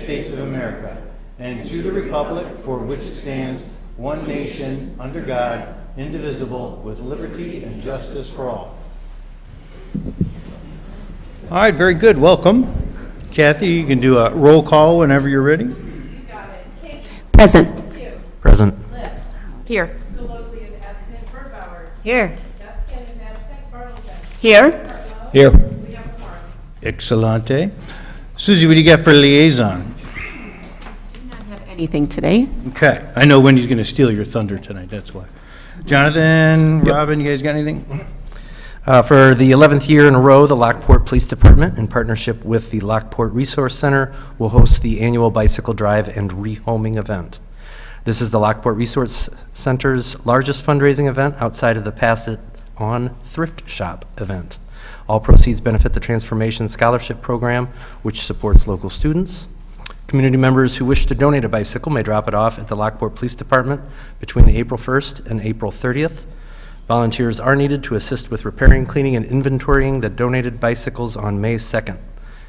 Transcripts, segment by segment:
States of America and to the republic for which it stands, one nation, under God, indivisible, with liberty and justice for all. All right, very good. Welcome. Kathy, you can do a roll call whenever you're ready. You got it. Kate. Present. Hugh. Present. Liz. Here. Gologly is absent. Bergbauer. Here. Duskin is absent. Bartleson. Here. Cartlow. Here. We have a quorum. Excellente. Susie, what do you got for liaison? Do not have anything today. Okay, I know Wendy's going to steal your thunder tonight, that's why. Jonathan, Robin, you guys got anything? For the 11th year in a row, the Lockport Police Department, in partnership with the Lockport Resource Center, will host the annual bicycle drive and rehoming event. This is the Lockport Resource Center's largest fundraising event outside of the Pass It On Thrift Shop event. All proceeds benefit the Transformation Scholarship Program, which supports local students. Community members who wish to donate a bicycle may drop it off at the Lockport Police Department between April 1st and April 30th. Volunteers are needed to assist with repairing, cleaning, and inventorying the donated bicycles on May 2nd.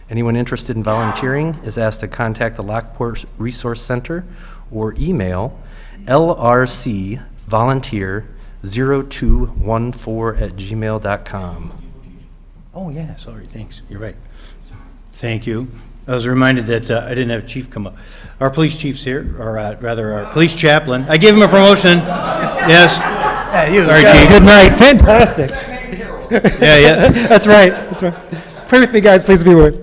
Anyone interested in volunteering is asked to contact the Lockport Resource Center or email lrcvolunteer0214@gmail.com. Oh, yeah, sorry, thanks, you're right. Thank you. I was reminded that I didn't have chief come up. Our police chief's here, or rather our police chaplain. I gave him a promotion. Yes. Yeah, you. Sorry, Yeah, Chief. good night. Fantastic. Yeah. That's right. That's right. Pray with me, guys. Please be with.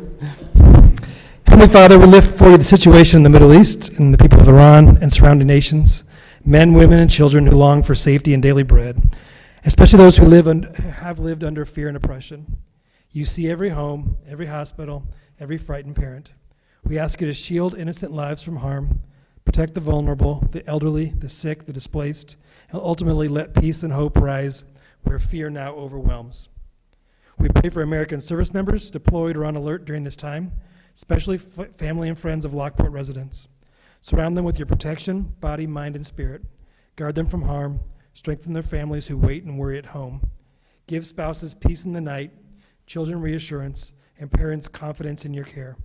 Heavenly Father, we lift for you the situation in the Middle East and the people of Iran and surrounding nations, men, women, and children who long for safety and daily bread, especially those who have lived under fear and oppression. You see every home, every hospital, every frightened parent. We ask you to shield innocent lives from harm, protect the vulnerable, the elderly, the sick, the displaced, and ultimately let peace and hope rise where fear now overwhelms. We pray for American service members deployed or on alert during this time, especially family and friends of Lockport residents. Surround them with your protection, body, mind, and spirit. Guard them from harm, strengthen their families who wait and worry at home. Give spouses peace in the night, children reassurance, and parents confidence in your care.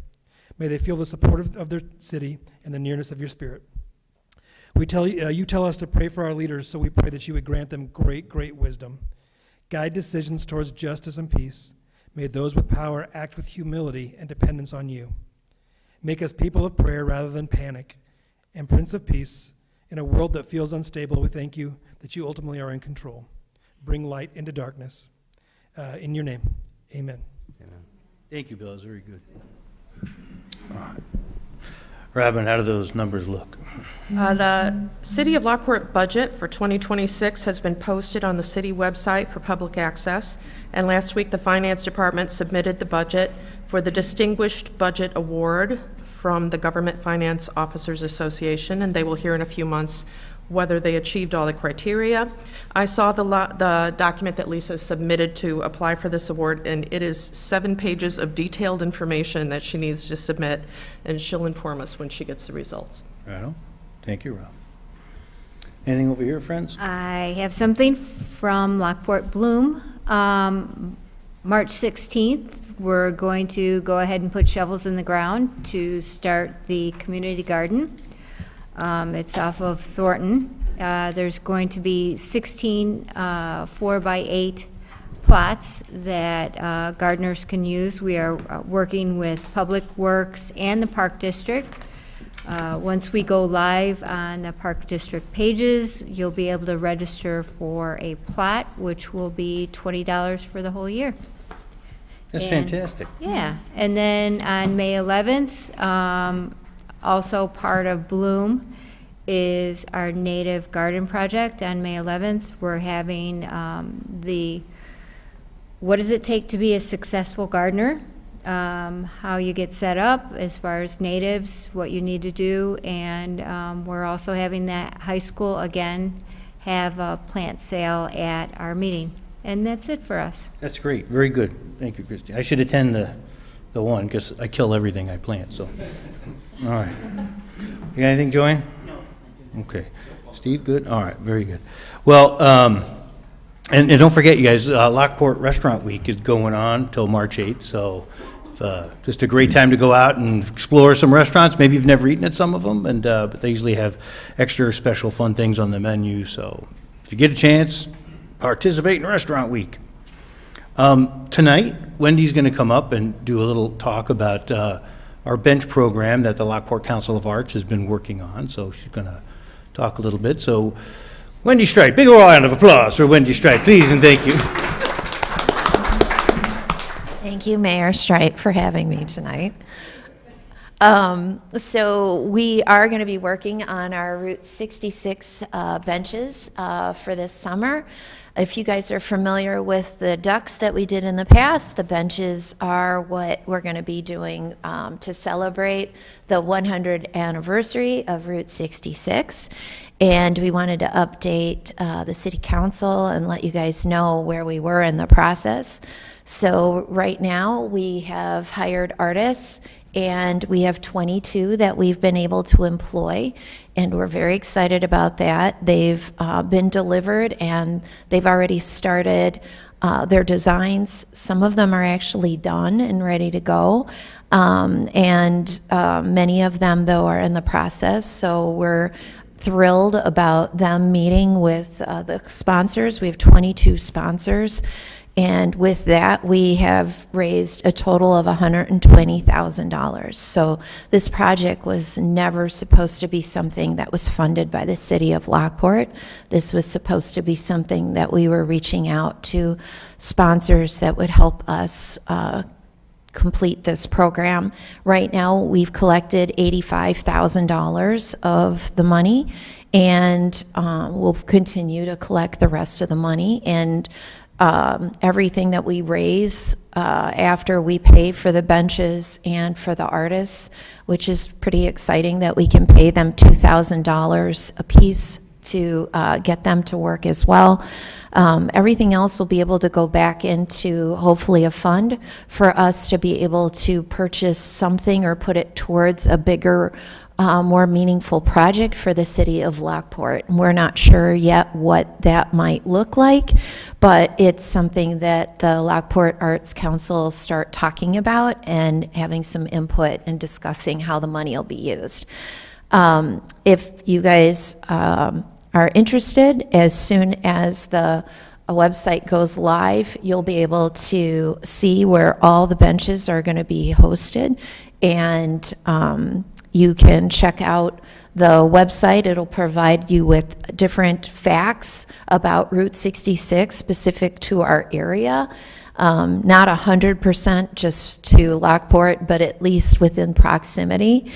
May they feel the support of their city and the nearness of your spirit. We tell you tell us to pray for our leaders, so we pray that you would grant them great wisdom. Guide decisions towards justice and peace. May those with power act with humility and dependence on you. Make us people of prayer rather than panic. And Prince of Peace, in a world that feels unstable, we thank you that you ultimately are in control. Bring light into darkness. In your name, amen. Amen. Thank you, Bill, that was very good. All right. Robin, how do those numbers look? The City of Lockport budget for 2026 has been posted on the city website for public access, and last week the Finance Department submitted the budget for the Distinguished Budget Award from the Government Finance Officers Association, and they will hear in a few months whether they achieved all the criteria. I saw the document that Lisa submitted to apply for this award, and it is 7 pages of detailed information that she needs to submit, and she'll inform us when she gets the results. Right on. Thank you, Rob. Anything over here, friends? I have something from Lockport Bloom. March 16th, we're going to go ahead and put shovels in the ground to start the community garden. It's off of Thornton. There's going to be 16 4x8 plots that gardeners can use. We are working with Public Works and the Park District. Once we go live on the Park District pages, you'll be able to register for a plot, which will be $20 for the whole year. That's And- fantastic. Yeah, and then on May 11th, also part of Bloom is our native garden project. On May 11th, we're having the what does it take to be a successful gardener, how you get set up as far as natives, what you need to do, and we're also having that high school again have a plant sale at our meeting. And that's it for us. That's great. Very good. Thank you, Christy. I should attend the one because I kill everything I plant, so. All right. You got anything, Joanne? No. Okay. Steve, good? All right, very good. Well, And don't forget, you guys, Lockport Restaurant Week is going on till March 8th, so just a great time to go out and explore some restaurants. Maybe you've never eaten at some of them, but they usually have extra special fun things on the menu, so if you get a chance, participate in Restaurant Week. Tonight, Wendy's going to come up and do a little talk about our bench program that the Lockport Council of Arts has been working on, so she's going to talk a little bit. So, Wendy Strite, big round of applause for Wendy Strite, please, and thank you. Thank you, Mayor Strite, for having me tonight. So we are going to be working on our Route 66 benches for this summer. If you guys are familiar with the ducks that we did in the past, the benches are what we're going to be doing to celebrate the 100th anniversary of Route 66. And we wanted to update the City Council and let you guys know where we were in the process. So right now, we have hired artists, and we have 22 that we've been able to employ, and we're very excited about that. They've been delivered, and they've already started their designs. Some of them are actually done and ready to go, and many of them, though, are in the process, so we're thrilled about them meeting with the sponsors. We have 22 sponsors. And with that, we have raised a total of $120,000. So this project was never supposed to be something that was funded by the city of Lockport. This was supposed to be something that we were reaching out to sponsors that would help us complete this program. Right now, we've collected $85,000 of the money, and we'll continue to collect the rest of the money. And everything that we raise after we pay for the benches and for the artists, which is pretty exciting that we can pay them $2,000 a piece to get them to work as well. Everything else will be able to go back into hopefully a fund for us to be able to purchase something or put it towards a bigger more meaningful project for the city of Lockport. We're not sure yet what that might look like, but it's something that the Lockport Arts Council will start talking about and having some input and discussing how the money will be used. If you guys are interested, as soon as the website goes live, you'll be able to see where all the benches are going to be hosted, and you can check out the website. It'll provide you with different facts about Route 66 specific to our area. Not 100% just to Lockport, but at least within proximity.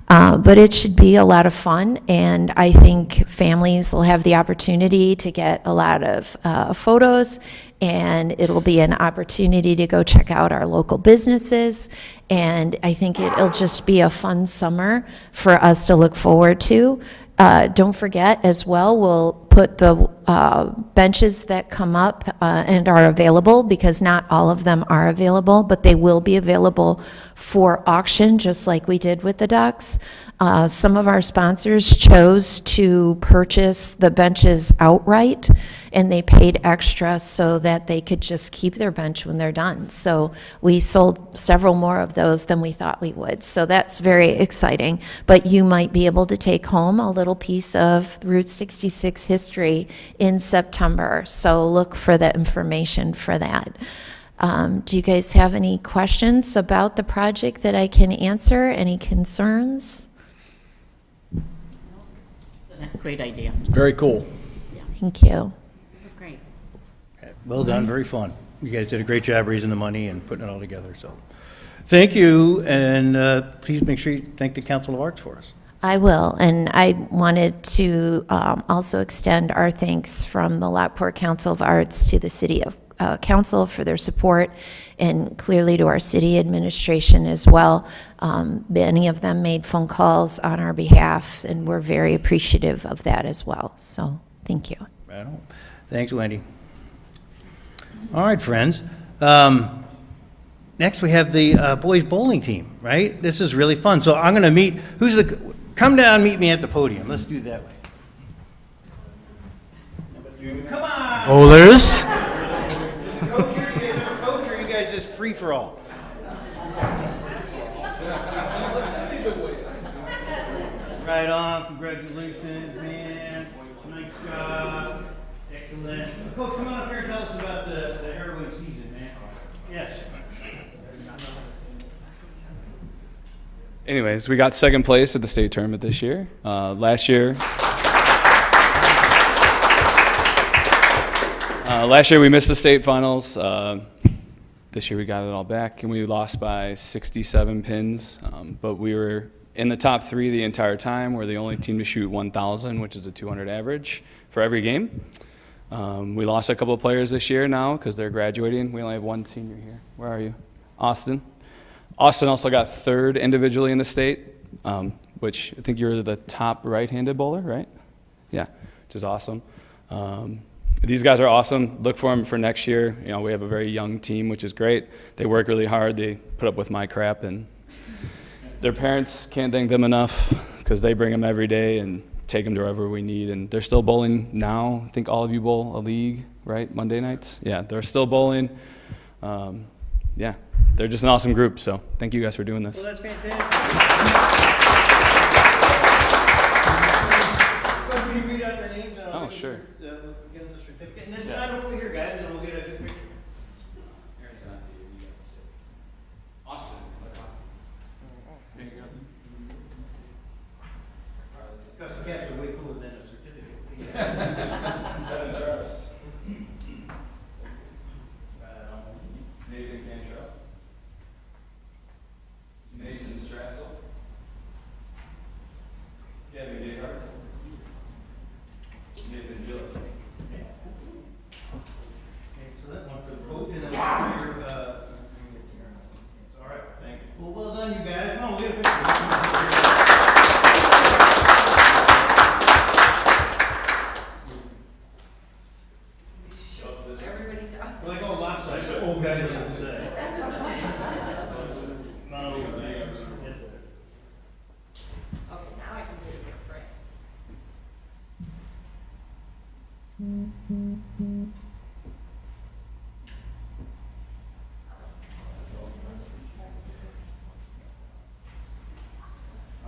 But it should be a lot of fun, and I think families will have the opportunity to get a lot of photos, and it'll be an opportunity to go check out our local businesses, and I think it'll just be a fun summer for us to look forward to. Don't forget as well, we'll put the benches that come up and are available, because not all of them are available, but they will be available for auction, just like we did with the ducks. Some of our sponsors chose to purchase the benches outright, and they paid extra so that they could just keep their bench when they're done. So we sold several more of those than we thought we would. So that's very exciting. But you might be able to take home a little piece of Route 66 history in September. So look for the information for that. Do you guys have any questions about the project that I can answer? Any concerns? Great idea. Very cool. Thank you. Great. Well done, very fun. You guys did a great job raising the money and putting it all together, so. Thank you, and please make sure you thank the Council of Arts for us. I will, and I wanted to also extend our thanks from the Lockport Council of Arts to the City of Council for their support, and clearly to our city administration as well. Many of them made phone calls on our behalf, and we're very appreciative of that as well. So, thank you. Right on. Thanks, Wendy. All right, friends. Next, we have the boys bowling team, right? This is really fun. So I'm going to meet, come down, meet me at the podium. Let's do it that way. Come on! Bowlers. Coach here, you guys have a coach, or you guys just free for all? Right on, congratulations, man. Nice job. Excellent. Coach, come on up here and tell us about the heroin season, man. Yes. Anyways, we got second place at the state tournament this year. Last year we missed the state finals. This year we got it all back, and we lost by 67 pins. But we were in the top 3 the entire time. We're the only team to shoot 1,000, which is a 200 average for every game. We lost a couple of players this year now because they're graduating. We only have one senior here. Where are you? Austin. Austin also got 3rd individually in the state, which I think you're the top right-handed bowler, right? Yeah, which is awesome. These guys are awesome. Look for them for next year. You know, we have a very young team, which is great. They work really hard. They put up with my crap, and their parents can't thank them enough because they bring them every day and take them to wherever we need. And they're still bowling now. I think all of you bowl a league, right? Monday nights? Yeah, they're still bowling. Yeah, they're just an awesome group. So thank you guys for doing this. Well, that's fantastic. Can you read out their names? And I'll Oh, sure. Give them the certificate. And this side over here, guys, and we'll get a good picture. Austin. There you go. Custom caps are way cooler than a certificate. Nathan Cantrell. Mason Strassel. Kevin Gayhart. Nathan Gillett. Excellent. One for the coach and then one for your, all right. Thank you. Well, well done, you guys. Come on, we'll get a picture. We're like all lopsided. Old guys on the side. Not over there. All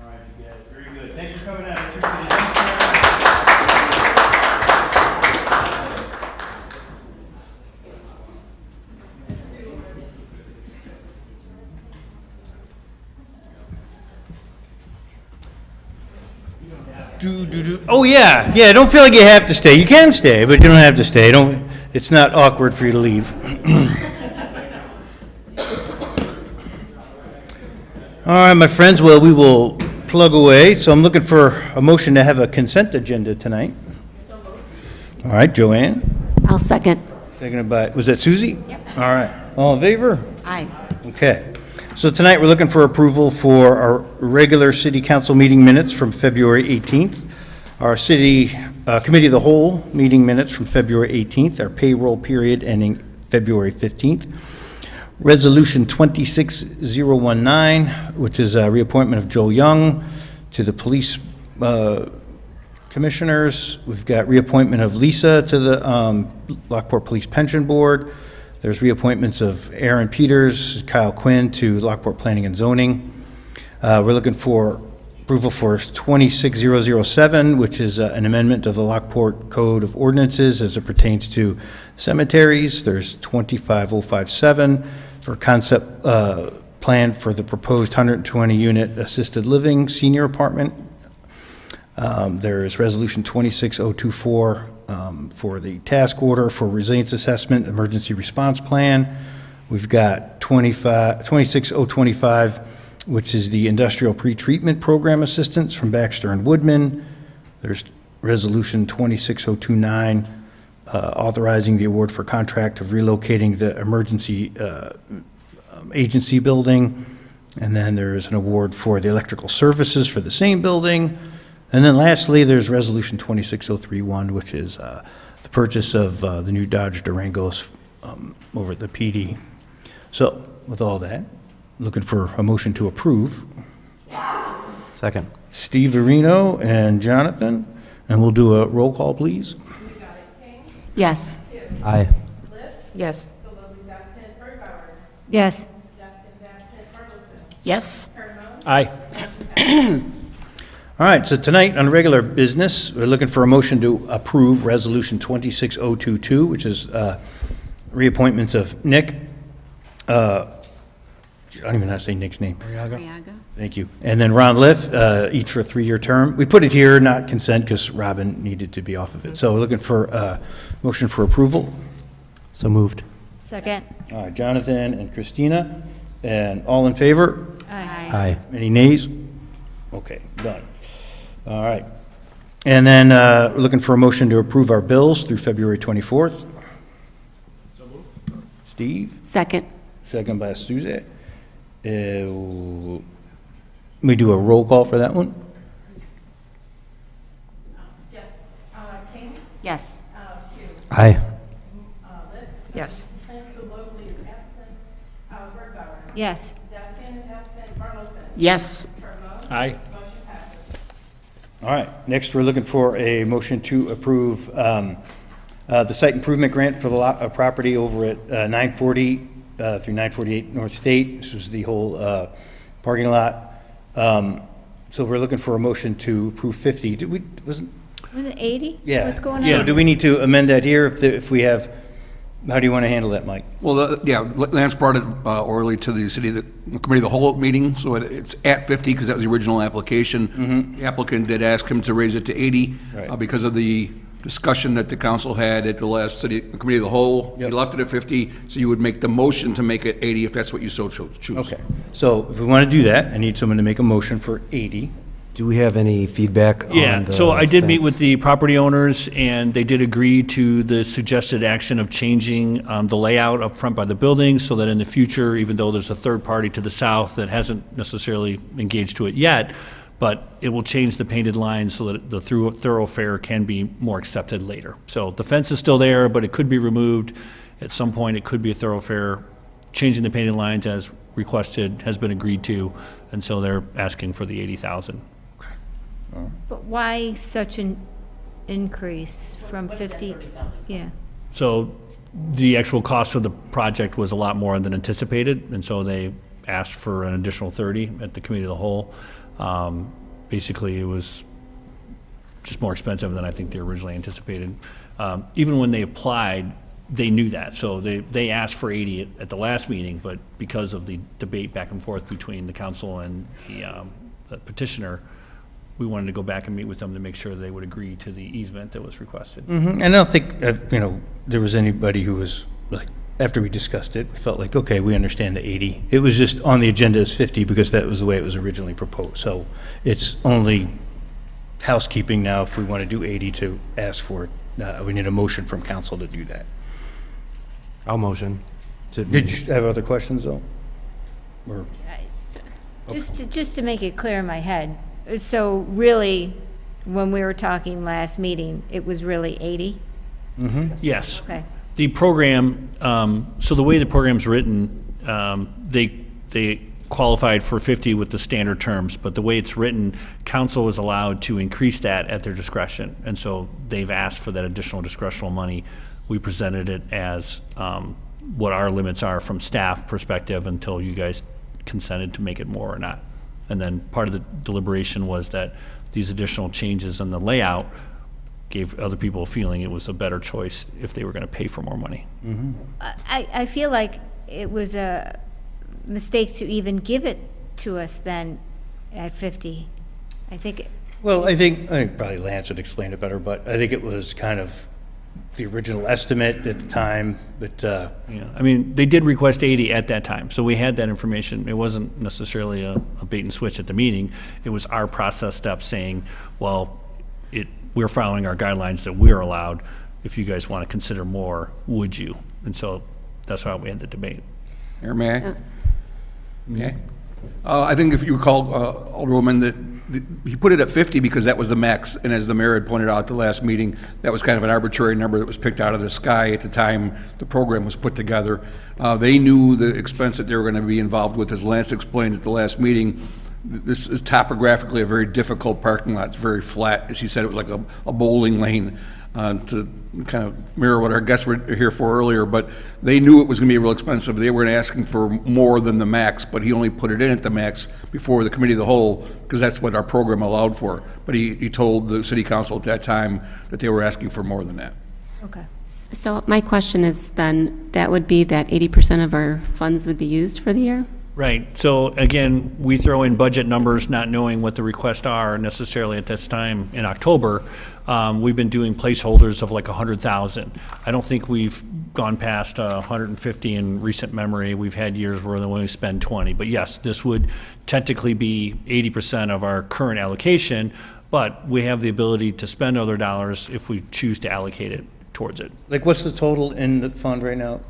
right, you guys, very good. Thanks for coming out. I appreciate it. Oh, yeah, yeah, don't feel like you have to stay. You can stay, but you don't have to stay. Don't, it's not awkward for you to leave. All right, my friends, well, we will plug away. So I'm looking for a motion to have a consent agenda tonight. All right, Joanne, I'll second. seconded by, was that Susie? Yep. All right, all in favor? Aye. Okay. So tonight, we're looking for approval for our regular city council meeting minutes from February 18th, our city committee of the whole meeting minutes from February 18th, our payroll period ending February 15th, Resolution 26019, which is a reappointment of Joe Young to the police commissioners. We've got reappointment of Lisa to the Lockport Police Pension Board. There's reappointments of Aaron Peters, Kyle Quinn to Lockport Planning and Zoning. We're looking for approval for 26007, which is an amendment of the Lockport Code of Ordinances as it pertains to cemeteries. There's 25057 for concept plan for the proposed 120-unit assisted living senior apartment. There is resolution 26024 for the task order for resilience assessment, emergency response plan. We've got 26025, which is the industrial pretreatment program assistance from Baxter and Woodman. There's resolution 26029, authorizing the award for contract of relocating the emergency agency building. And then there's an award for the electrical services for the same building. And then lastly, there's resolution 26031, which is the purchase of the new Dodge Durangos over at the PD. So with all that, looking for a motion to approve. Second. Steve Areno and Jonathan, and we'll do a roll call, please. We got it. King, Yes. Aye. Yes. Golodi's absent. Birdbauer. Yes. Dustin's absent. Bartleson. Yes. Cardinal. Aye. All right, so tonight on regular business, we're looking for a motion to approve Resolution 26022, which is reappointments of Nick, I don't even know how to say Nick's name. Riaga. Thank you. And then Ron Liff, each for a 3-year term. We put it here, not consent, because Robin needed to be off of it. So we're looking for a motion for approval. So moved. Second. All right, Jonathan and Christina, and all in favor? Aye. Aye. Any nays? Okay, done. All right. And then we're looking for a motion to approve our bills through February 24th. So moved. Steve, Second. second by Suzette. We do a roll call for that one? Yes. King. Yes. Hugh. Aye. Lipp. Yes. Golodi is absent. Birdbauer. Yes. Dustin is absent. Bartleson. Yes. Cardinal. Aye. Motion passes. All right, next we're looking for a motion to approve the site improvement grant for the property over at 940 through 948 North State. This was the whole parking lot. So we're looking for a motion to approve 50. Did we, wasn't, Was it 80? yeah. What's going on? So do we need to amend that here if we have, how do you want to handle that, Mike? Well, yeah, Lance brought it orally to the committee of the whole meeting, so it's at 50 because that was the original application. The applicant did ask him to raise it to 80 Right. because of the discussion that the council had at the last committee of the whole. He Yep. left it at 50, so you would make the motion to make it 80 if that's what you so choose. Okay, so if we want to do that, I need someone to make a motion for 80. Do we have any feedback on Yeah, the so I did meet with fence? the property owners, and they did agree to the suggested action of changing the layout up front by the building, so that in the future, even though there's a third party to the south that hasn't necessarily engaged to it yet, but it will change the painted lines so that the thoroughfare can be more accepted later. So the fence is still there, but it could be removed. At some point, it could be a thoroughfare. Changing the painted lines as requested has been agreed to, and so they're asking for the 80,000. But why such an increase from 50? Yeah. So the actual cost of the project was a lot more than anticipated, and so they asked for an additional 30 at the committee of the whole. Basically, it was just more expensive than I think they originally anticipated. Even when they applied, they knew that, so they asked for 80 at the last meeting, but because of the debate back and forth between the council and the petitioner, we wanted to go back and meet with them to make sure they would agree to the easement that was requested. And I don't think, there was anybody who was like, after we discussed it, we felt like, okay, we understand the 80. It was just on the agenda as 50 because that was the way it was originally proposed. So it's only housekeeping now if we want to do 80 to ask for it. We need a motion from council to do that. I'll motion. Did you have other questions, though? Or, Just to make it clear in my head, so really, when we were talking last meeting, it was really 80? Yes. Okay. The program, so the way the program's written, they qualified for 50 with the standard terms, but the way it's written, council is allowed to increase that at their discretion. And so they've asked for that additional discretional money. We presented it as what our limits are from staff perspective until you guys consented to make it more or not. And then part of the deliberation was that these additional changes in the layout gave other people a feeling it was a better choice if they were going to pay for more money. I feel like it was a mistake to even give it to us then at 50. I think, well, I think probably Lance would explain it better, but I think it was kind of the original estimate at the time, but, Yeah, I mean, they did request 80 at that time, so we had that information. It wasn't necessarily a bait and switch at the meeting. It was our process step saying, well, we're following our guidelines that we're allowed. If you guys want to consider more, would you? And so that's why we had the debate. Mayor, may I? May I? I think if you recall, Alderwoman, that he put it at 50 because that was the max, and as the mayor had pointed out at the last meeting, that was kind of an arbitrary number that was picked out of the sky at the time the program was put together. They knew the expense that they were going to be involved with, as Lance explained at the last meeting. This is topographically a very difficult parking lot. It's very flat. As he said, it was like a bowling lane, to kind of mirror what our guests were here for earlier. But they knew it was going to be real expensive. They were asking for more than the max, but he only put it in at the max before the committee of the whole, because that's what our program allowed for. But he told the city council at that time that they were asking for more than that. Okay. So my question is then, that would be that 80% of our funds would be used for the year? Right. So again, we throw in budget numbers not knowing what the requests are necessarily at this time in October. We've been doing placeholders of like 100,000. I don't think we've gone past 150 in recent memory. We've had years where we only spend 20. But yes, this would technically be 80% of our current allocation, but we have the ability to spend other dollars if we choose to allocate it towards it. Like, what's the total in the fund right now?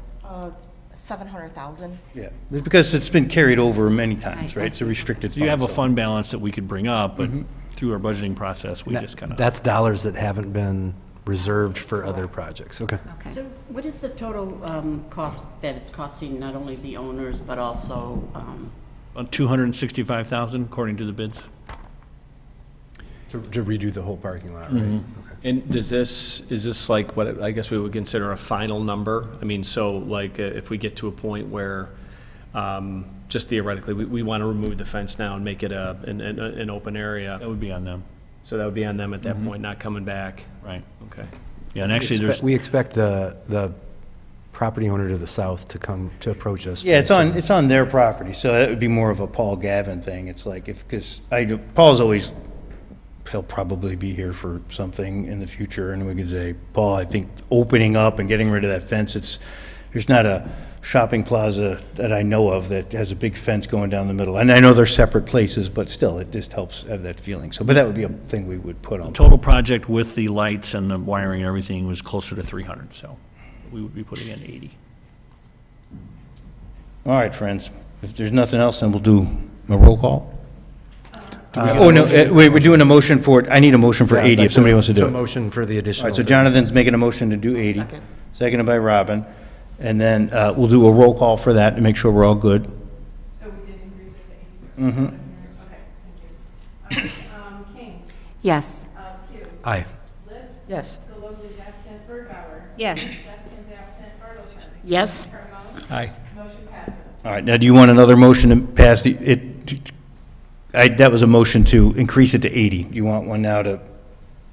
700,000. Yeah, it's because it's been carried over many times, right? It's a restricted fund. You have a so- fund balance that we could bring up, but through our budgeting process, we just kind of. That's dollars that haven't been reserved for other projects. Okay. So what is the total cost that it's costing not only the owners, but also, About 265,000 according to the bids. To redo the whole parking lot, right? Okay. And is this like what I guess we would consider a final number? I mean, so like if we get to a point where, just theoretically, we want to remove the fence now and make it an open area, That would be on them. so that would be on them at that point, not coming back. Right. Okay. Yeah, and actually there's, We expect the property owner to the south to come, to approach us. Yeah, it's on their property, so that would be more of a Paul Gavin thing. It's like because Paul's always, he'll probably be here for something in the future, and we could say, Paul, I think opening up and getting rid of that fence, there's not a shopping plaza that I know of that has a big fence going down the middle. And I know they're separate places, but still, it just helps have that feeling. So, but that would be a thing we would put on. total project with the lights and the wiring and everything was closer to 300, so we would be putting in 80. All right, friends, if there's nothing else, then we'll do a roll call. Oh, no, wait, we're doing a motion for, I need a motion for 80 if somebody wants to do So it. motion for the All additional. right, so Jonathan's making a motion to do 80. Seconded by Robin. And then we'll do a roll call for that to make sure we're all good. So we did increase it to 80%? Mm-hmm. Okay, thank you. King, Yes. Pugh, Aye. Liv, Yes. Gallogley's absent, Birdbauer. Yes. Weston's absent, Bartleson. yes? Cardinal, Aye. motion passes. All right, now do you want another motion to pass that was a motion to increase it to 80. Do you want one now to?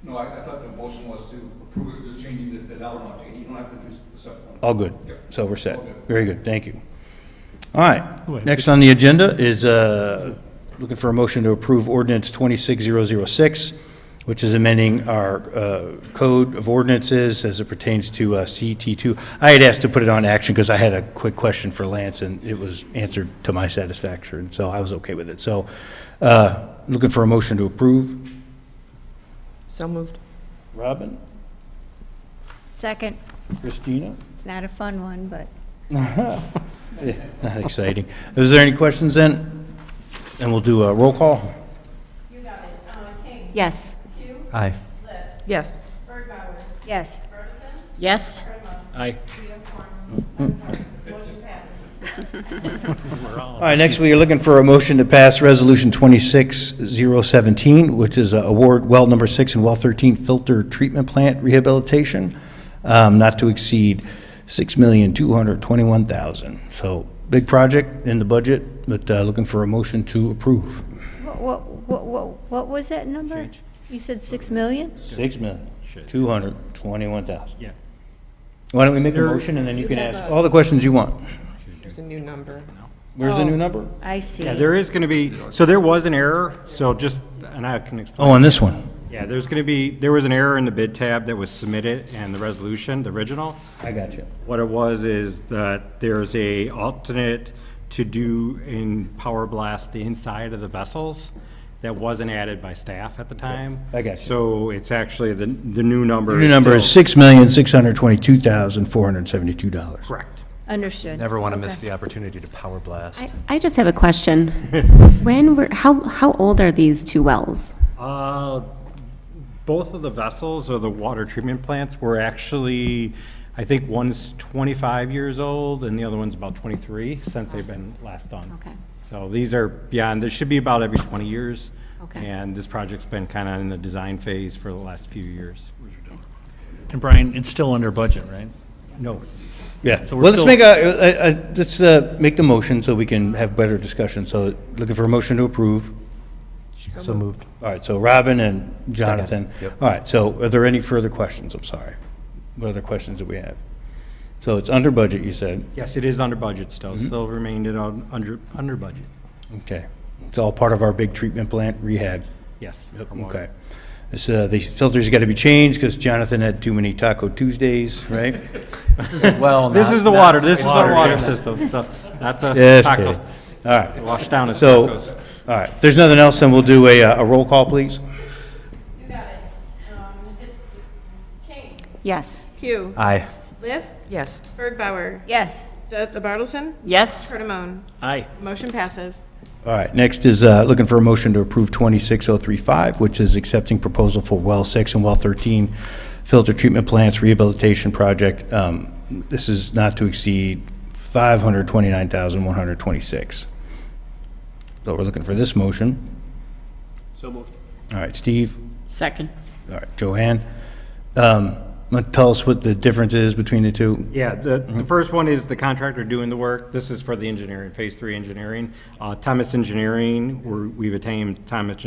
No, I thought the motion was to approve it, just changing the dollar amount to 80. You don't have to do the second one. All good. Yep. So we're set. All good. Very good, thank you. All right, next on the agenda is looking for a motion to approve ordinance 26006, which is amending our code of ordinances as it pertains to CT2. I had asked to put it on action because I had a quick question for Lance, and it was answered to my satisfaction, so I was okay with it. So looking for a motion to approve. So moved. Robin? Second. Christina? It's not a fun one, but Yeah, not exciting. Is there any questions then? And we'll do a roll call. You got it. King, Yes. Pugh, Aye. Liv, Yes. Birdbauer, yes. Bartleson, Yes? Cardinal, Aye. motion passes. All right, next we are looking for a motion to pass Resolution 26017, which is award well number 6 and well 13 filter treatment plant rehabilitation, not to exceed $6,221,000. So big project in the budget, but looking for a motion to approve. What was that number? You said 6 million? $6,221,000. Yeah. Why don't we make a motion and then you can ask all the questions you want. There's a new number. Where's the new number? I see. Yeah, there is going to be, so there was an error, so just, and I can explain. Oh, on this one. Yeah, there was an error in the bid tab that was submitted and the resolution, the original. I got you. What it was is that there's a alternate to do in Power Blast the inside of the vessels that wasn't added by staff at the time. I got you. So it's actually, the new number. The new number is $6,622,472. Correct. Understood. Never want to miss Okay. the opportunity to power blast. I just have a question. How old are these two wells? Both of the vessels or the water treatment plants were actually, I think one's 25 years old and the other one's about 23 since they've been last done. Okay. So these are beyond, this should be about every 20 years. Okay. And this project's been kind of in the design phase for the last few years. And Brian, it's still under budget, right? No. Yeah, So well, we're let's make the motion so we can have better discussion. So looking for a motion to approve. So moved. All right, so Robin and Jonathan. Yep. All right, so are there any further questions? I'm sorry. What other questions do we have? So it's under budget, you said? Yes, it is under budget still, still remained under budget. Okay. It's all part of our big treatment plant rehab. Yes. Okay. This, these filters got to be changed because Jonathan had too many Taco Tuesdays, right? This is well, This is the water, this is the water system, so not the Yes, tacos. kidding. All right. Wash down as So, tacos. all right, if there's nothing else, then we'll do a roll call, please. You got it. It's King, Yes. Hugh, Aye. Liff, Yes. Bergbauer, Yes. Bartleson, Yes? Cardamone. Aye. Motion passes. All right, next is looking for a motion to approve 26035, which is accepting proposal for Well 6 and Well 13 filter treatment plants rehabilitation project. This is not to exceed $529,126. So we're looking for this motion. So moved. All right, Steve. Second. All right, Joanne. Tell us what the difference is between the two. Yeah, the first one is the contractor doing the work. This is for the engineering, Phase 3 engineering. Thomas Engineering, we've retained Thomas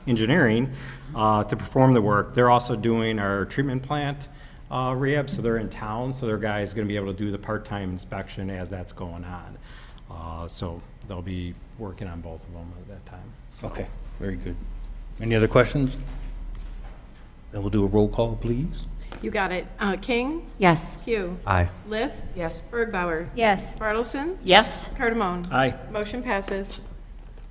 Engineering to perform the work. They're also doing our treatment plant rehab, so they're in town, so their guy's going to be able to do the part-time inspection as that's going on. So they'll be working on both of them at that time. Okay, very good. Any other questions? Then we'll do a roll call, please. You got it. King, Yes. Hugh, Aye. Liff, Yes. Bergbauer, Yes. Bartleson, Yes? Cardamone. Aye. Motion passes.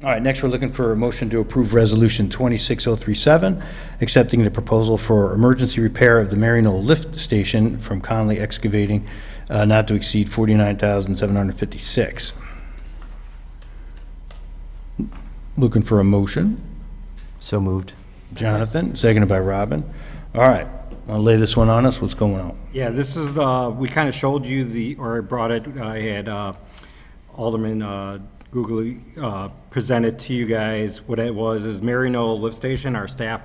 All right, next we're looking for a motion to approve Resolution 26037, accepting the proposal for emergency repair of the Maryknoll Lift Station from Conley Excavating, not to exceed $49,756. Looking for a motion. So moved. Jonathan, seconded by Robin. All right, I'll lay this one on us. What's going on? Yeah, this is we kind of showed you or I brought it, I had Alderman Googly present it to you guys. What it was is Maryknoll Lift Station, our staff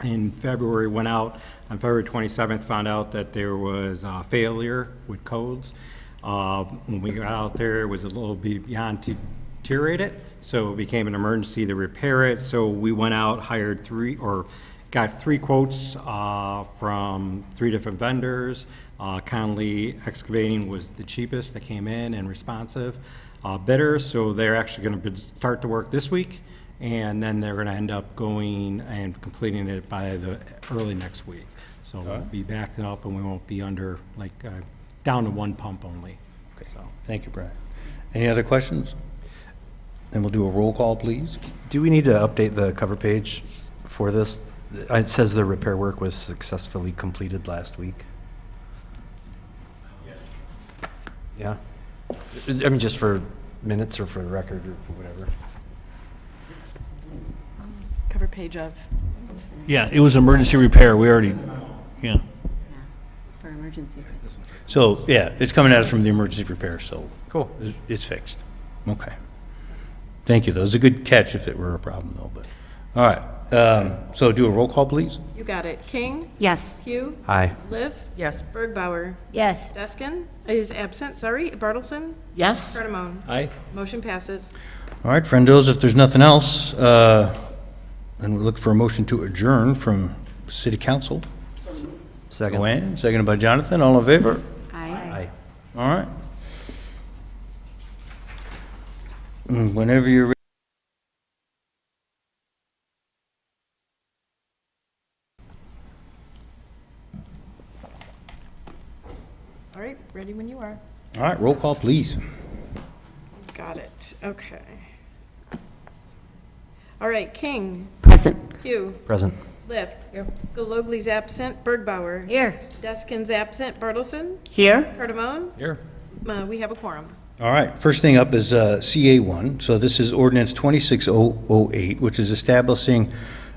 in February went out on February 27th, found out that there was a failure with codes. When we got out there, it was a little bit beyond deteriorated, so it became an emergency to repair it. So we went out, got three quotes from 3 different vendors. Conley Excavating was the cheapest that came in and responsive bidder, so they're actually going to start the work this week, and then they're going to end up going and completing it by the early next week. So we'll be backing up, and we won't be under, down to one pump only. Okay. So, thank you, Brian. Any other questions? Then we'll do a roll call, please. Do we need to update the cover page for this? It says the repair work was successfully completed last week. Yeah? I mean, just for minutes or for the record or whatever. Cover page of. Yeah, it was emergency repair. We already, yeah. For emergency. So, yeah, it's coming at us from the emergency repair, so. Cool. It's fixed. Okay. Thank you, though. It was a good catch if it were a problem, though, but, all right. So do a roll call, please. You got it. King, Yes. Hugh, Aye. Liff, Yes. Bergbauer, Yes. Deskin is absent, sorry, Bartleson, Yes? Cardamone. Aye. Motion passes. All right, friendos, if there's nothing else, then we'll look for a motion to adjourn from City Council. Second. Joanne, seconded by Jonathan. All in favor? Aye. Aye. All right. Whenever you're ready. All right, ready when you are. All right, roll call, please. Got it. Okay. All right, King, Present. Hugh, Present. Liff. Galogli's absent, Bergbauer. Here. Deskin's absent, Bartleson, Here? Cardamone. Here. We have a quorum. All right, first thing up is CA1. So this is ordinance 26008, which is establishing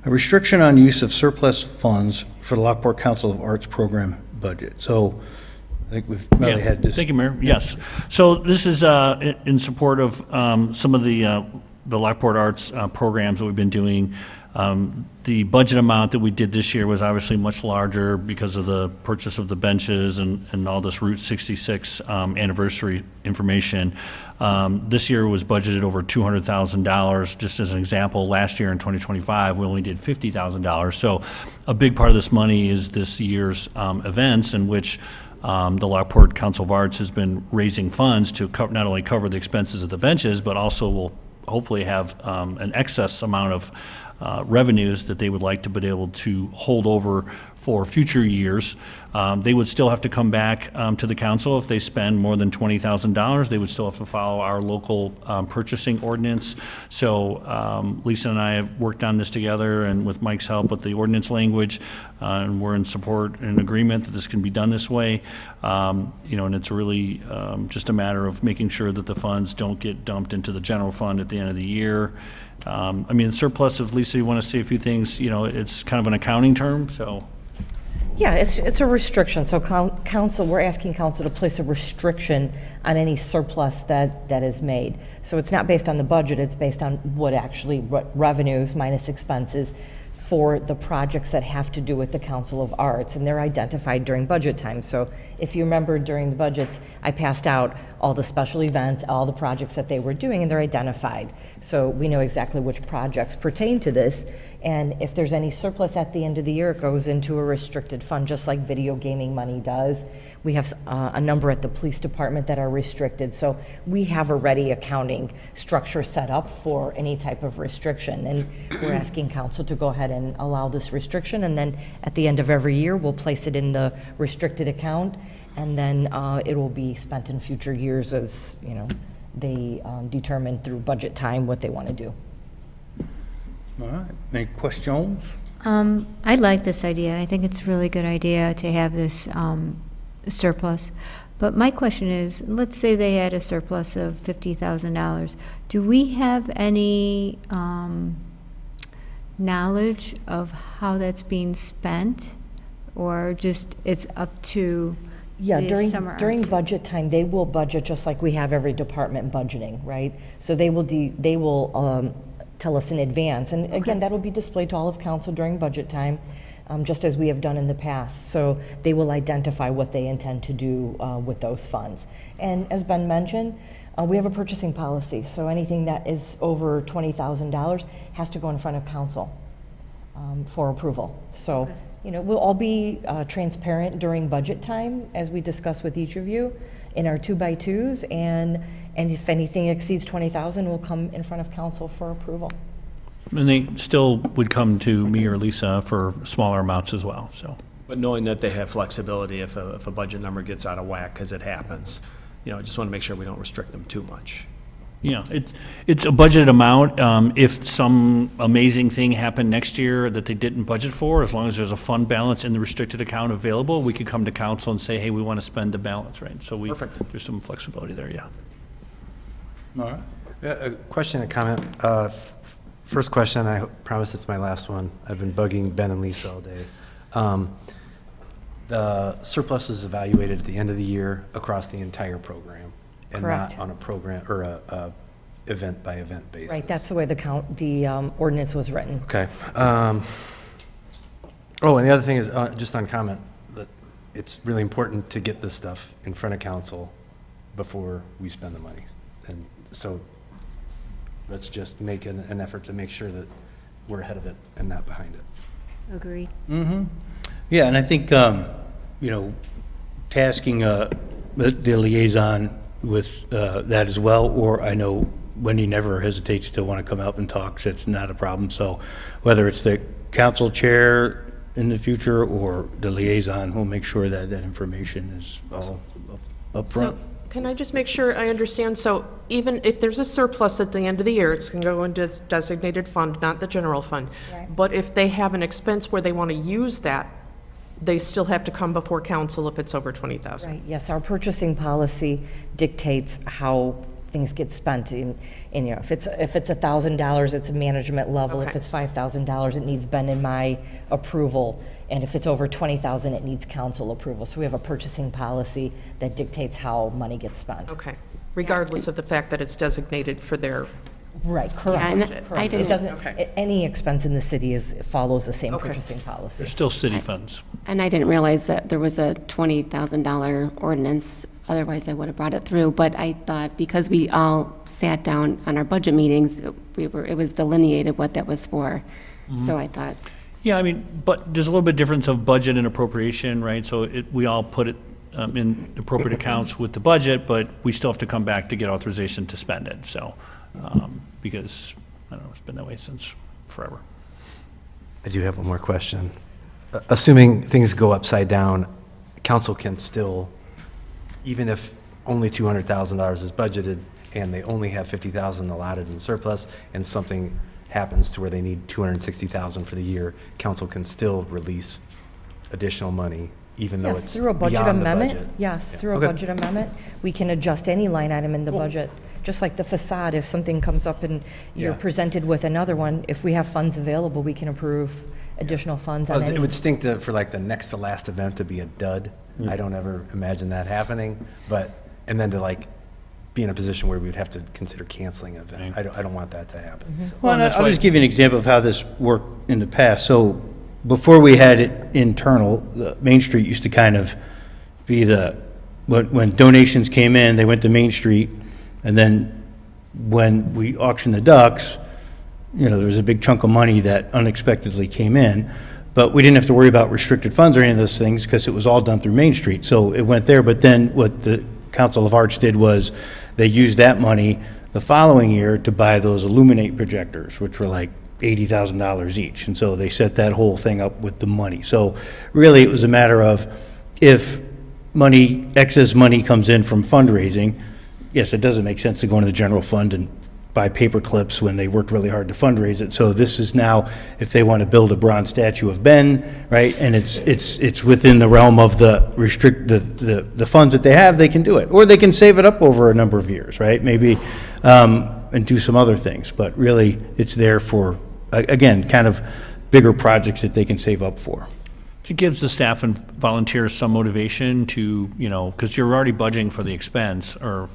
a restriction on use of surplus funds for the Lockport Council of Arts program budget. So I think we've probably had this. Thank you, Mayor. Yes. So this is in support of some of the Lockport Arts programs that we've been doing. The budget amount that we did this year was obviously much larger because of the purchase of the benches and all this Route 66 anniversary information. This year was budgeted over $200,000. Just as an example, last year in 2025, we only did $50,000. So a big part of this money is this year's events in which the Lockport Council of Arts has been raising funds to not only cover the expenses of the benches, but also will hopefully have an excess amount of revenues that they would like to be able to hold over for future years. They would still have to come back to the council if they spend more than $20,000. They would still have to follow our local purchasing ordinance. So Lisa and I have worked on this together, and with Mike's help with the ordinance language, and we're in support and agreement that this can be done this way. And it's really just a matter of making sure that the funds don't get dumped into the general fund at the end of the year. Surplus of, Lisa, you want to say a few things? It's kind of an accounting term, so. Yeah, it's a restriction, so we're asking council to place a restriction on any surplus that is made. So it's not based on the budget, it's based on what revenues minus expenses for the projects that have to do with the Council of Arts, and they're identified during budget time. So if you remember during the budgets, I passed out all the special events, all the projects that they were doing, and they're identified. So we know exactly which projects pertain to this, and if there's any surplus at the end of the year, it goes into a restricted fund, just like video gaming money does. We have a number at the police department that are restricted, so we have a ready accounting structure set up for any type of restriction, and we're asking council to go ahead and allow this restriction, and then at the end of every year, we'll place it in the restricted account, and then it will be spent in future years as, they determine through budget time what they want to do. All right, any questions? I like this idea. I think it's a really good idea to have this surplus. But my question is, let's say they had a surplus of $50,000. Do we have any knowledge of how that's being spent? Or just it's up to the summer during arts? budget time, they will budget just like we have every department budgeting, right? So they will tell us in advance, and again, that'll be displayed to all of council during budget time, just as we have done in the past. So they will identify what they intend to do with those funds. And as Ben mentioned, we have a purchasing policy, so anything that is over $20,000 has to go in front of council for approval. So, we'll all be transparent during budget time as we discuss with each of you in our 2x2s, and if anything exceeds $20,000, we'll come in front of council for approval. And they still would come to me or Lisa for smaller amounts as well, so. But knowing that they have flexibility if a budget number gets out of whack, because it happens, I just want to make sure we don't restrict them too much. Yeah, it's a budgeted amount. If some amazing thing happened next year that they didn't budget for, as long as there's a fund balance in the restricted account available, we could come to council and say, hey, we want to spend the balance, right? So there's some flexibility there, yeah. All right. A question and comment. First question, I promise it's my last one. I've been bugging Ben and Lisa all day. The surplus is evaluated at the end of the year across the entire program, and Correct. not on a program or a event by event basis. Right, that's the way the ordinance was written. Okay. And the other thing is, just on comment, that it's really important to get this stuff in front of council before we spend the money. And so let's just make an effort to make sure that we're ahead of it and not behind it. Agreed. Mm-hmm. Yeah, and I think, tasking the liaison with that as well, or I know Wendy never hesitates to want to come out and talk, so it's not a problem. So whether it's the council chair in the future or the liaison, we'll make sure that that information is all up front. So can I just make sure I understand? So even if there's a surplus at the end of the year, it's going to go into its designated fund, not the general fund. Right. But if they have an expense where they want to use that, they still have to come before council if it's over 20,000. Right, yes, our purchasing policy dictates how things get spent in, if it's $1,000, it's a management level. If Okay. it's $5,000, it needs Ben and my approval. And if it's over 20,000, it needs council approval. So we have a purchasing policy that dictates how money gets spent. Okay, regardless of the fact that it's designated for their, Right, correct. and I Correct. didn't- It doesn't, Okay. any expense in the city follows the same Okay. purchasing policy. There's still city funds. And I didn't realize that there was a $20,000 ordinance, otherwise I would have brought it through. But I thought because we all sat down on our budget meetings, it was delineated what that was for. So I thought, Yeah, I mean, but there's a little bit difference of budget and appropriation, right? So we all put it in appropriate accounts with the budget, but we still have to come back to get authorization to spend it, so, because, I don't know, it's been that way since forever. I do have one more question. Assuming things go upside down, council can still, even if only $200,000 is budgeted and they only have $50,000 allotted in surplus and something happens to where they need $260,000 for the year, council can still release additional money even though Yes, it's through a budget beyond the amendment. budget? Yes, Yeah. through a Okay. budget amendment, we can adjust any line item in the budget. Just like the facade, if something comes up and you're Yeah. presented with another one, if we have funds available, we can approve additional funds on Well, any. it would stink for like the next to last event to be a dud. I don't ever imagine that happening, and then to like be in a position where we would have to consider canceling an event. I don't want that to happen. So- Well, and I'll just give you an example of how this worked in the past. So before we had it internal, the Main Street used to kind of be when donations came in, they went to Main Street, and then when we auctioned the ducks, there was a big chunk of money that unexpectedly came in, but we didn't have to worry about restricted funds or any of those things because it was all done through Main Street. So it went there, but then what the Council of Arts did was they used that money the following year to buy those Illuminate projectors, which were like $80,000 each. And so they set that whole thing up with the money. So really, it was a matter of if excess money comes in from fundraising, yes, it doesn't make sense to go into the general fund and buy paper clips when they worked really hard to fundraise it. So this is now, if they want to build a bronze statue of Ben, right, and it's within the realm of the the funds that they have, they can do it. Or they can save it up over a number of years, right, maybe, and do some other things. But really, it's there for, again, kind of bigger projects that they can save up for. It gives the staff and volunteers some motivation to, because you're already budgeting for the expense, or,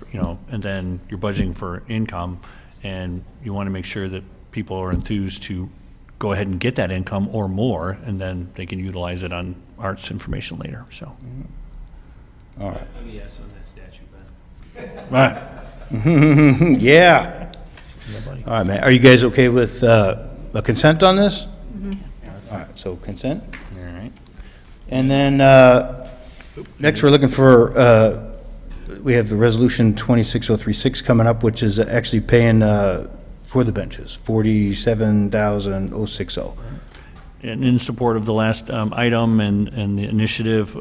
and then you're budgeting for income, and you want to make sure that people are enthused to go ahead and get that income or more, and then they can utilize it on arts information later, so. All right. Let me yes on that statue, Ben. Right. Yeah. All right, man. Are you guys okay with a consent on this? All right, so consent? All right. And then, next, we're looking for, we have the resolution 26036 coming up, which is actually paying for the benches, $47,060. And in support of the last item and the initiative,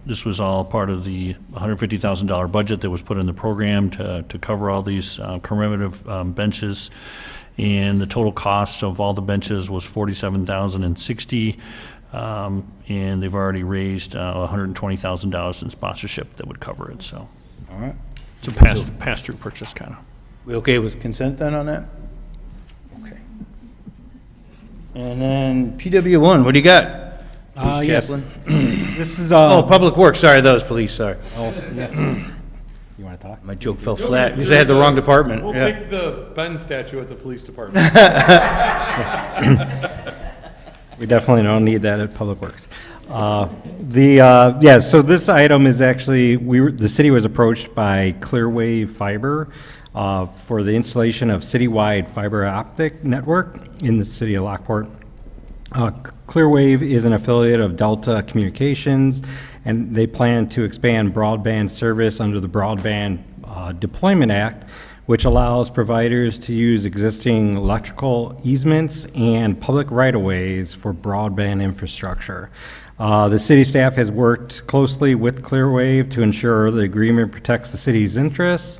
this was all part of the $150,000 budget that was put in the program to cover all these commemorative benches. And the total cost of all the benches was $47,060. And they've already raised $120,000 in sponsorship that would cover it, so. All right. It's a pass-through purchase, kind of. We okay with consent then on that? Okay. And then PW1, what do you got? Police Yes. chaplain? This is, Oh, Public Works, sorry, that was police, sorry. Oh, yeah. You want to talk? My joke fell flat because I had the wrong department. We'll Yeah. take the Ben statue at the police department. We definitely don't need that at Public Works. So this item is actually, the city was approached by Clearwave Fiber for the installation of citywide fiber optic network in the city of Lockport. Clearwave is an affiliate of Delta Communications, and they plan to expand broadband service under the Broadband Deployment Act, which allows providers to use existing electrical easements and public right-of-ways for broadband infrastructure. The city staff has worked closely with Clearwave to ensure the agreement protects the city's interests.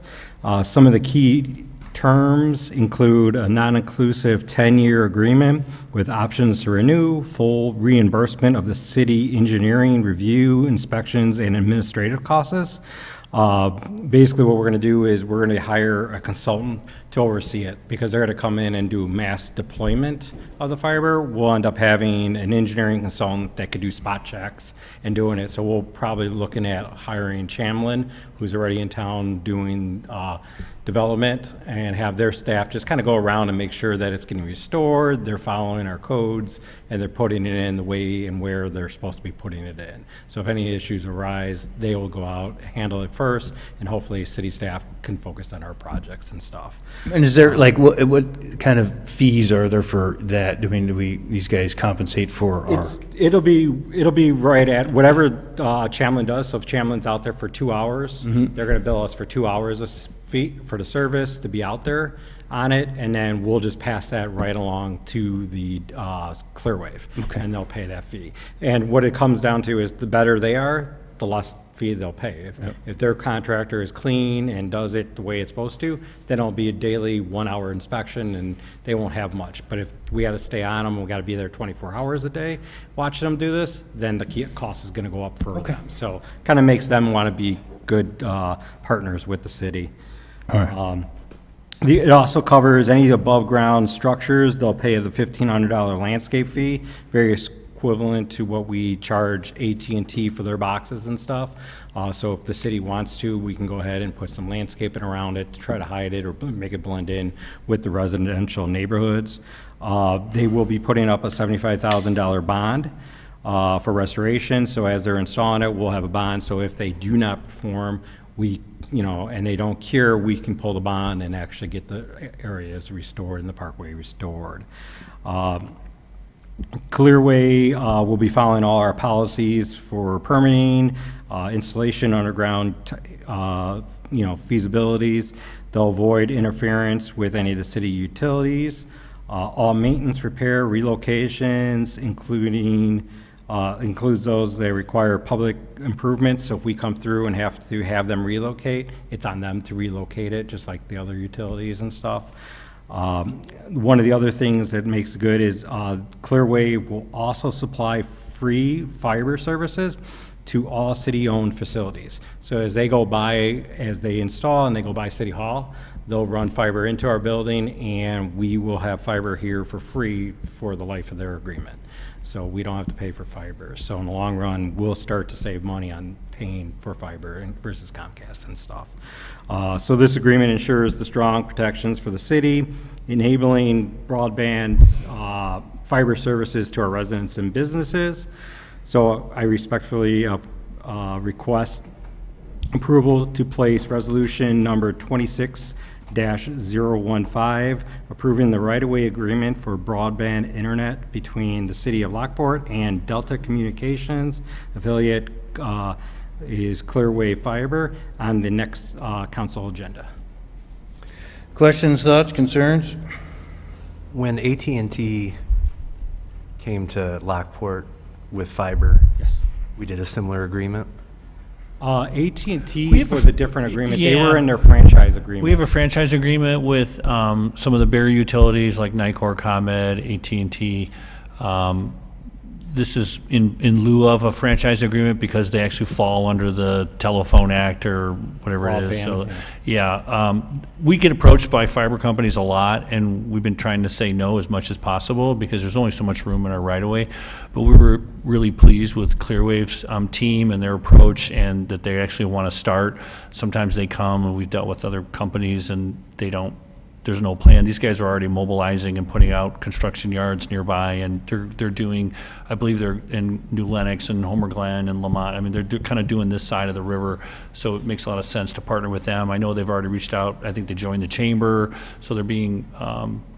Some of the key terms include a non-inclusive 10-year agreement with options to renew, full reimbursement of the city engineering review, inspections, and administrative costs, Basically, what we're going to do is we're going to hire a consultant to oversee it, because they're going to come in and do mass deployment of the fiber. We'll end up having an engineering consultant that could do spot checks and doing it. So we'll probably looking at hiring Chamlin, who's already in town doing development, and have their staff just kind of go around and make sure that it's getting restored, they're following our codes, and they're putting it in the way and where they're supposed to be putting it in. So if any issues arise, they will go out, handle it first, and hopefully city staff can focus on our projects and stuff. And is there, like, what kind of fees are there for that? I mean, these guys compensate for our? It'll be right at whatever Chamlin does. So if Chamlin's out there for 2 hours, they're going to bill us for 2 hours of fee for the service to be out there on it, and then we'll just pass that right along to the Clearwave, and they'll pay that fee. And what it comes down to is the better they are, the less fee they'll pay. If their contractor is clean and does it the way it's supposed to, then it'll be a daily 1 hour inspection and they won't have much. But if we got to stay on them, we got to be there 24 hours a day watching them do this, then the cost is going to go up for them. So kind of makes them want to be good partners with the city. All right. It also covers any above-ground structures. They'll pay the $1,500 landscape fee, very equivalent to what we charge AT&T for their boxes and stuff. So if the city wants to, we can go ahead and put some landscaping around it to try to hide it or make it blend in with the residential neighborhoods. They will be putting up a $75,000 bond for restoration. So as they're installing it, we'll have a bond. So if they do not perform, and they don't cure, we can pull the bond and actually get the areas restored and the parkway restored. Clearway will be following all our policies for permitting, installation, underground, feasibilities. They'll avoid interference with any of the city utilities. All maintenance, repair, relocations, includes those that require public improvements. So if we come through and have to have them relocate, it's on them to relocate it, just like the other utilities and stuff. One of the other things that makes it good is Clearwave will also supply free fiber services to all city-owned facilities. So as they install and they go by City Hall, they'll run fiber into our building, and we will have fiber here for free for the life of their agreement. So we don't have to pay for fiber. So in the long run, we'll start to save money on paying for fiber versus Comcast and stuff. So this agreement ensures the strong protections for the city, enabling broadband fiber services to our residents and businesses. So I respectfully request approval to place resolution number 26-015, approving the right-of-way agreement for broadband internet between the City of Lockport and Delta Communications. Affiliate is Clearwave Fiber on the next council agenda. Questions, thoughts, concerns? When AT&T came to Lockport with fiber, Yes. we did a similar agreement. AT&T was a different agreement. They were in their franchise agreement. We have a franchise agreement with some of the bigger utilities like Nicor, ComEd, AT&T. This is in lieu of a franchise agreement because they actually fall under the Telephone Act or whatever it is. So, we get approached by fiber companies a lot, and we've been trying to say no as much as possible because there's only so much room in our right-of-way. But we were really pleased with Clearwave's team and their approach, and that they actually want to start. Sometimes they come, and we've dealt with other companies, and there's no plan. These guys are already mobilizing and putting out construction yards nearby, and they're doing, I believe they're in New Lenox and Homer Glen and Lamont. I mean, they're kind of doing this side of the river, so it makes a lot of sense to partner with them. I know they've already reached out. I think they joined the chamber, so they're being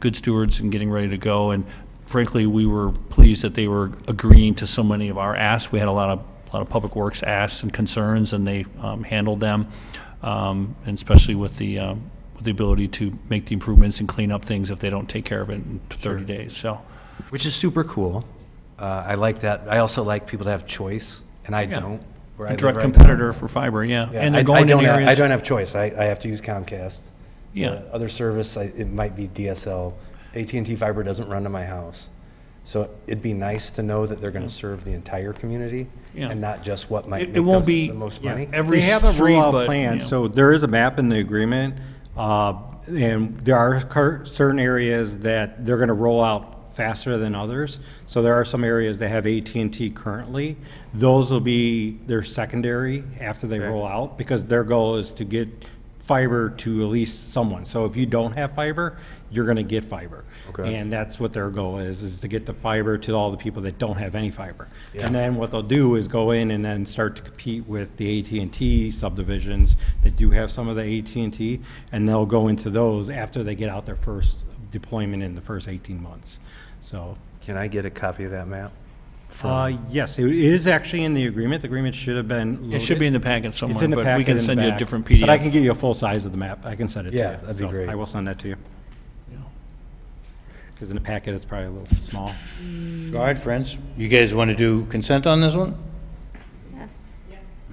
good stewards and getting ready to go. And frankly, we were pleased that they were agreeing to so many of our asks. We had a lot of public works asks and concerns, and they handled them, and especially with the ability to make the improvements and clean up things if they don't take care of it in 30 days. So, which is super cool. I like that. I also like people to have choice, and I don't. Where a direct competitor for fiber, and they're going in areas. I don't have choice. I have to use Comcast. Yeah. Other service, it might be DSL. AT&T fiber doesn't run to my house. So it'd be nice to know that they're going to serve the entire community Yeah. and not just what might It make won't us be- the most yeah. money. Every They have a street, rollout but, plan, you know. so there is a map in the agreement, and there are certain areas that they're gonna roll out faster than others. So there are some areas that have AT&T currently. Those will be their secondary after they roll out, because their goal is to get fiber to at least someone. So if you don't have fiber, you're gonna get fiber. Okay. And that's what their goal is to get the fiber to all the people that don't have any fiber. Yeah. And then what they'll do is go in and then start to compete with the AT&T subdivisions that do have some of the AT&T, and they'll go into those after they get out their first deployment in the first 18 months. So, Can I get a copy of that map? yes, it is actually in the agreement. The agreement should have been loaded. It should be in the packet somewhere, It's in the but we packet can in the send you a back. different PDF. But I can get you a full size of the map. I can send it to you. Yeah, that'd be So great. I will send that to you. Because in the packet, it's probably a little small. All right, friends, you guys want to do consent on this one? Yes.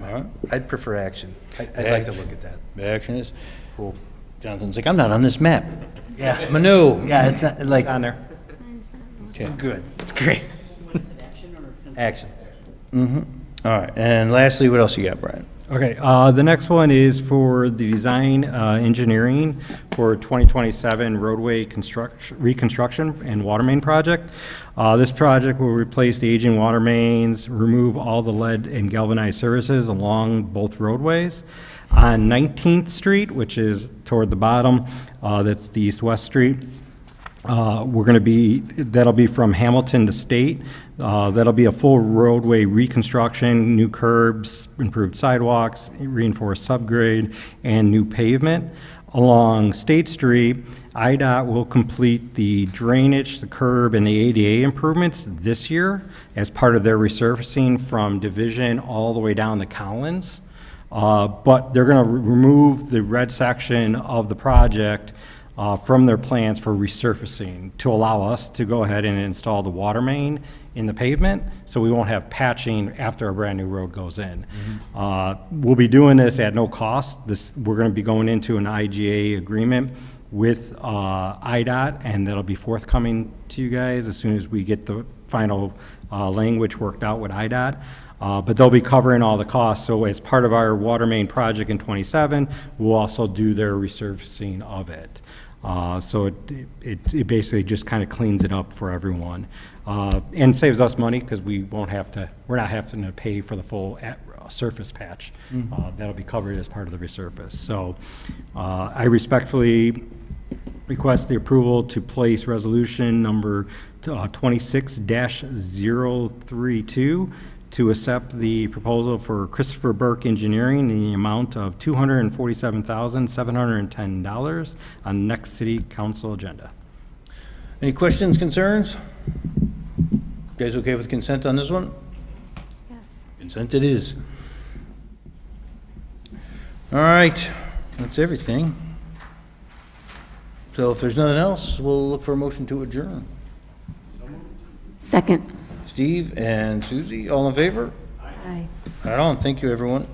All right, I'd prefer action. I'd like to look at that. the action is, Cool. Jonathan's like, I'm not on this map. Yeah. Manu. Yeah, it's not like, On there. Okay. good, it's great. Action. All right, and lastly, what else you got, Brian? Okay, the next one is for the design engineering for 2027 roadway reconstruction and water main project. This project will replace the aging water mains, remove all the lead and galvanized surfaces along both roadways. On 19th Street, which is toward the bottom, that's the east-west street, that'll be from Hamilton to State. That'll be a full roadway reconstruction, new curbs, improved sidewalks, reinforced subgrade, and new pavement. Along State Street, IDOT will complete the drainage, the curb, and the ADA improvements this year as part of their resurfacing from Division all the way down to Collins. But they're going to remove the red section of the project from their plans for resurfacing to allow us to go ahead and install the water main in the pavement, so we won't have patching after a brand-new road goes in. We'll be doing this at no cost. We're going to be going into an IGA agreement with IDOT, and that'll be forthcoming to you guys as soon as we get the final language worked out with IDOT. But they'll be covering all the costs, so as part of our water main project in '27, we'll also do their resurfacing of it. So it basically just kind of cleans it up for everyone, and saves us money because we're not having to pay for the full surface patch. That'll be covered as part of the resurface. So I respectfully request the approval to place resolution number 26-032 to accept the proposal for Christopher Burke Engineering in the amount of $247,710 on next city council agenda. Any questions, concerns? You guys okay with consent on this one? Yes. Consent it is. All right, that's everything. So if there's nothing else, we'll look for a motion to adjourn. Second. Steve and Susie, all in favor? Aye. Right on, thank you, everyone.